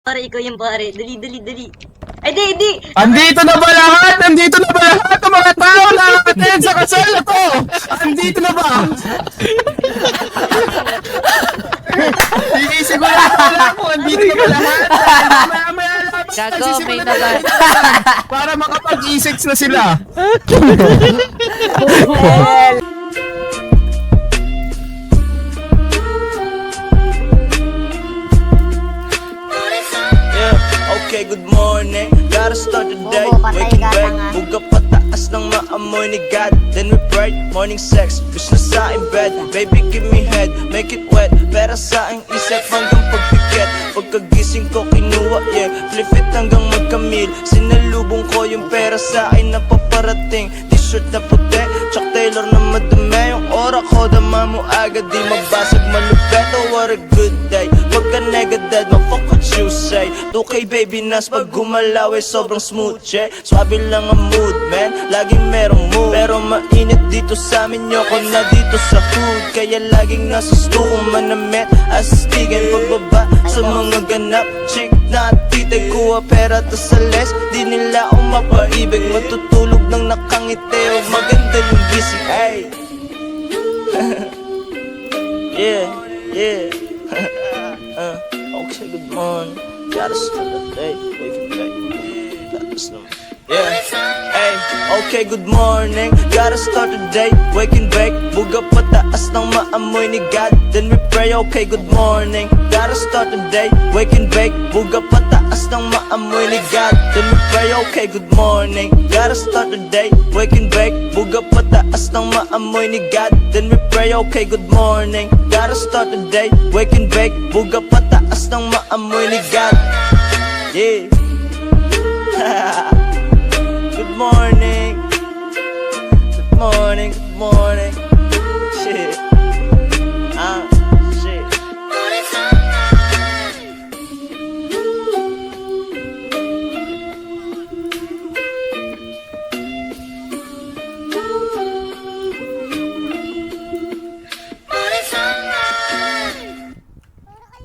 Pare, ikaw yung pare. Dali, dali, dali. Ay, di! Andito na ba lahat? Andito na ba lahat ng mga tao na atin sa kasal na to? Andito na ba? Sinisigurado na ako, andito na ba lahat? Maya-maya lang, Gago, may nagsisimula na naman. para makapag-E6 na sila. Yeah, okay, good morning. Gotta start the day, Bobo, patay waking ka, back. tanga. Buga pataas ng maamoy ni God. Then we pray, morning sex. Wish na sa aking bed, baby give me head. Make it wet, pera sa aking isip hanggang pagpikit. Pagkagising ko kinuha, yeah. Flip it hanggang magkamil. Sinalubong ko yung pera sa akin na paparating. T-shirt na puti, Chuck Taylor na madumi. Yung oras ko dama mo agad, di magbasag malupet. Oh, what a good day. Pagka negative, ma-fuck what you say. 2K baby nas pag gumalaw eh sobrang smooth, yeah. Swabe lang ang mood, man, laging merong mood. Pero mainit dito sa amin, yoko na dito sa hood. Kaya laging nasa stuko manamit, astigan pagbaba sa mga ganap. Chick na titay kuha pera to sa les. Di nila ako mapaibig, matutulog ng nakangiti. O maganda yung gising, ay. Yeah, yeah. Okay, good morning. Gotta start the day, waking back. Yeah, hey, okay, good morning. Gotta start the day, waking back. Buga pataas ng maamoy ni God. Then we pray, okay, good morning. Gotta start the day, waking back. Buga pataas ng maamoy ni God. Then we pray, okay, good morning. Gotta start the day, waking back. Buga pataas ng maamoy ni God. Then we pray, okay, good morning. Gotta start the day, waking back. Buga pataas ng maamoy ni God. Yeah. Good morning. Good morning, good morning. Shit.